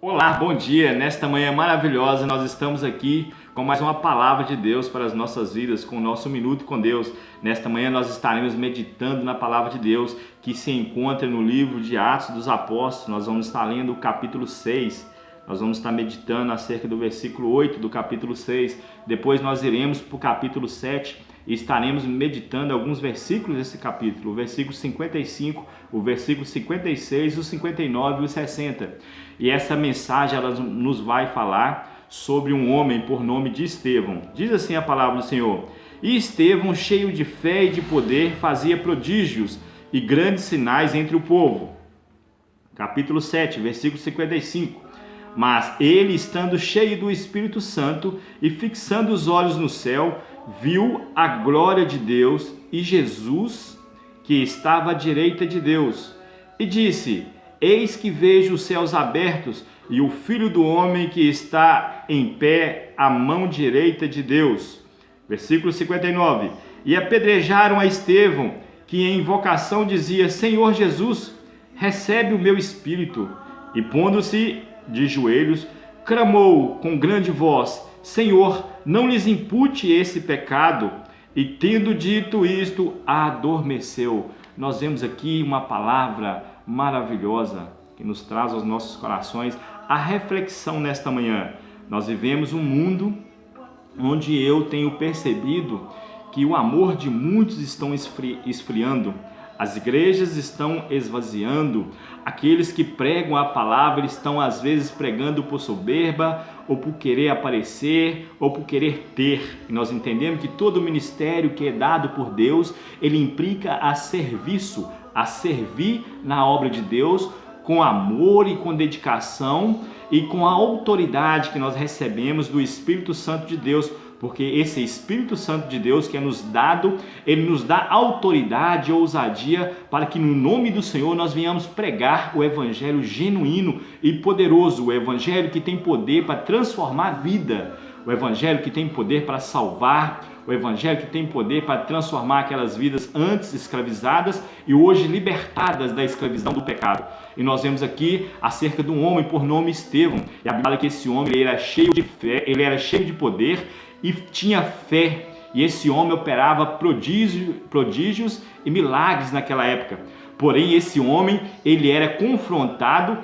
Olá, bom dia! Nesta manhã maravilhosa nós estamos aqui com mais uma palavra de Deus para as nossas vidas, com o nosso Minuto com Deus. Nesta manhã nós estaremos meditando na palavra de Deus que se encontra no livro de Atos dos Apóstolos. Nós vamos estar lendo o capítulo 6, nós vamos estar meditando acerca do versículo 8 do capítulo 6. Depois nós iremos para o capítulo 7 e estaremos meditando alguns versículos desse capítulo, o versículo 55, o versículo 56, o 59 e o 60. E essa mensagem ela nos vai falar sobre um homem por nome de Estevão. Diz assim a palavra do Senhor: E Estevão, cheio de fé e de poder, fazia prodígios e grandes sinais entre o povo. Capítulo 7, versículo 55. Mas ele, estando cheio do Espírito Santo e fixando os olhos no céu, viu a glória de Deus e Jesus, que estava à direita de Deus, e disse: Eis que vejo os céus abertos e o Filho do Homem que está em pé à mão direita de Deus. Versículo 59. E apedrejaram a Estevão, que em invocação dizia: Senhor Jesus, recebe o meu espírito. E pondo-se de joelhos, clamou com grande voz: Senhor, não lhes impute esse pecado. E tendo dito isto, adormeceu. Nós vemos aqui uma palavra maravilhosa que nos traz aos nossos corações a reflexão nesta manhã. Nós vivemos um mundo onde eu tenho percebido que o amor de muitos estão esfriando. As igrejas estão esvaziando, aqueles que pregam a palavra estão às vezes pregando por soberba, ou por querer aparecer, ou por querer ter. E nós entendemos que todo ministério que é dado por Deus, ele implica a serviço, a servir na obra de Deus, com amor e com dedicação, e com a autoridade que nós recebemos do Espírito Santo de Deus, porque esse Espírito Santo de Deus que é nos dado, ele nos dá autoridade e ousadia para que no nome do Senhor nós venhamos pregar o Evangelho genuíno e poderoso, o Evangelho que tem poder para transformar a vida, o Evangelho que tem poder para salvar, o Evangelho que tem poder para transformar aquelas vidas antes escravizadas e hoje libertadas da escravidão do pecado. E nós vemos aqui acerca de um homem por nome Estevão. E a Bíblia fala que esse homem ele era cheio de fé, ele era cheio de poder e tinha fé. E esse homem operava prodígios e milagres naquela época. Porém, esse homem ele era confrontado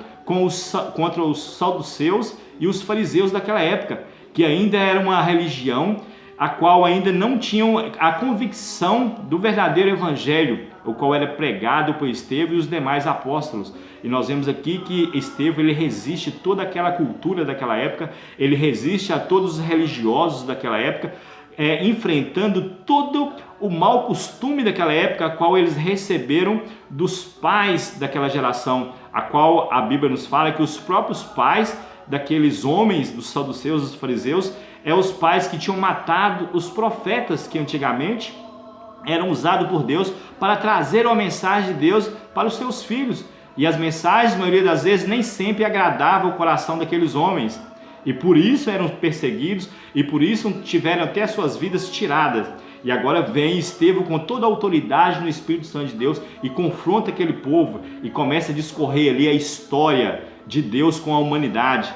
contra os saduceus e os fariseus daquela época, que ainda era uma religião a qual ainda não tinham a convicção do verdadeiro evangelho, o qual era pregado por Estevão e os demais apóstolos. E nós vemos aqui que Estevão ele resiste a toda aquela cultura daquela época, ele resiste a todos os religiosos daquela época, enfrentando todo o mau costume daquela época, a qual eles receberam dos pais daquela geração, a qual a Bíblia nos fala que os próprios pais daqueles homens, dos saduceus, dos fariseus, os pais que tinham matado os profetas que antigamente eram usados por Deus para trazer uma mensagem de Deus para os seus filhos. E as mensagens, na maioria das vezes, nem sempre agradavam o coração daqueles homens. E por isso eram perseguidos e por isso tiveram até as suas vidas tiradas. E agora vem Estevão com toda a autoridade no Espírito Santo de Deus e confronta aquele povo e começa a discorrer ali a história de Deus com a humanidade,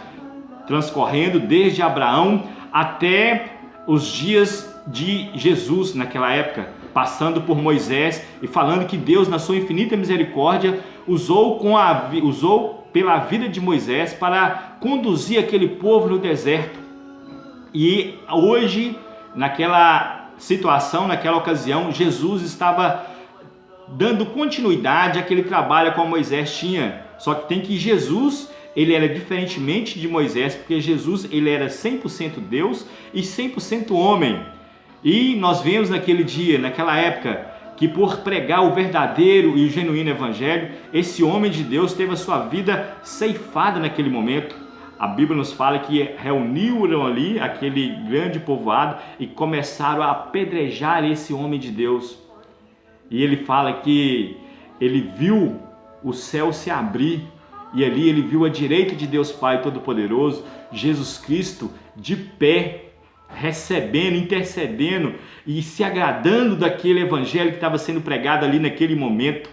transcorrendo desde Abraão até os dias de Jesus naquela época, passando por Moisés e falando que Deus, na sua infinita misericórdia, usou pela vida de Moisés para conduzir aquele povo no deserto. E hoje, naquela situação, naquela ocasião, Jesus estava dando continuidade àquele trabalho que Moisés tinha. Só que tem que Jesus, ele era diferentemente de Moisés, porque Jesus ele era 100% Deus e 100% homem. E nós vemos naquele dia, naquela época, que por pregar o verdadeiro e o genuíno evangelho, esse homem de Deus teve a sua vida ceifada naquele momento. A Bíblia nos fala que reuniram ali aquele grande povoado e começaram a apedrejar esse homem de Deus. E ele fala que ele viu o céu se abrir e ali ele viu a direita de Deus Pai Todo-Poderoso, Jesus Cristo de pé, recebendo, intercedendo e se agradando daquele evangelho que estava sendo pregado ali naquele momento.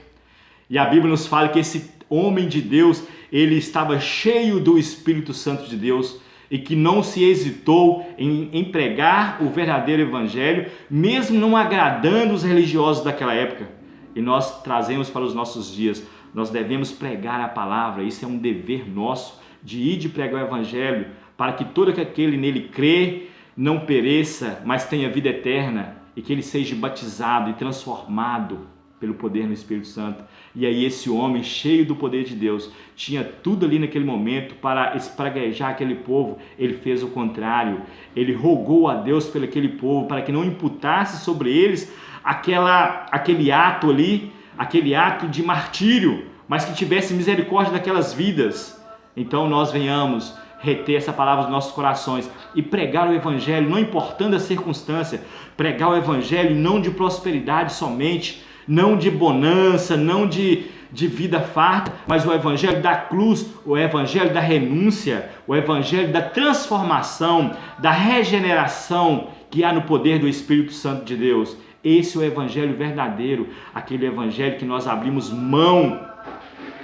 E a Bíblia nos fala que esse homem de Deus, ele estava cheio do Espírito Santo de Deus e que não se hesitou em pregar o verdadeiro evangelho, mesmo não agradando os religiosos daquela época. E nós trazemos para os nossos dias, nós devemos pregar a palavra, isso é um dever nosso, de ir de pregar o evangelho, para que todo aquele nele crê, não pereça, mas tenha vida eterna, e que ele seja batizado e transformado pelo poder no Espírito Santo. E aí esse homem, cheio do poder de Deus, tinha tudo ali naquele momento para espraguejar aquele povo. Ele fez o contrário, ele rogou a Deus pelo aquele povo, para que não imputasse sobre eles aquele ato ali, aquele ato de martírio, mas que tivesse misericórdia daquelas vidas. Então nós venhamos reter essa palavra nos nossos corações e pregar o evangelho, não importando a circunstância, pregar o evangelho não de prosperidade somente, não de bonança, não de vida farta, mas o evangelho da cruz, o evangelho da renúncia, o evangelho da transformação, da regeneração que há no poder do Espírito Santo de Deus. Esse é o evangelho verdadeiro, aquele evangelho que nós abrimos mão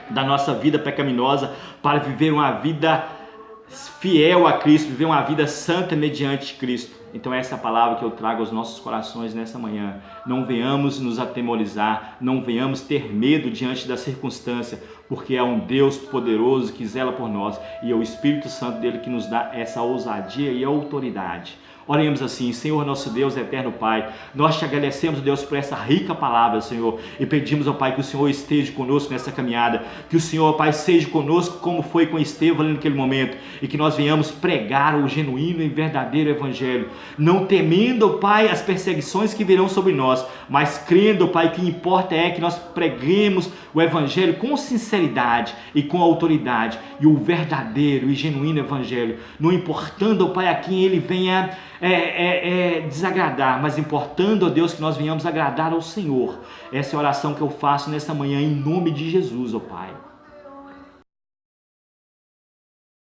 da nossa vida pecaminosa para viver uma vida fiel a Cristo, viver uma vida santa mediante Cristo. Então essa é a palavra que eu trago aos nossos corações nessa manhã. Não venhamos nos atemorizar, não venhamos ter medo diante da circunstância, porque é um Deus poderoso que zela por nós e é o Espírito Santo dele que nos dá essa ousadia e autoridade. Oremos assim: Senhor nosso Deus, eterno Pai, nós te agradecemos, Deus, por essa rica palavra, Senhor, e pedimos, ó Pai, que o Senhor esteja conosco nessa caminhada, que o Senhor, ó Pai, seja conosco como foi com Estevão ali naquele momento, e que nós venhamos pregar o genuíno e verdadeiro evangelho, não temendo, ó Pai, as perseguições que virão sobre nós, mas crendo, ó Pai, que importa é que nós preguemos o evangelho com sinceridade e com autoridade, e o verdadeiro e genuíno evangelho, não importando, ó Pai, a quem ele venha desagradar, mas importando, ó Deus, que nós venhamos agradar ao Senhor. Essa é a oração que eu faço nessa manhã em nome de Jesus, ó Pai.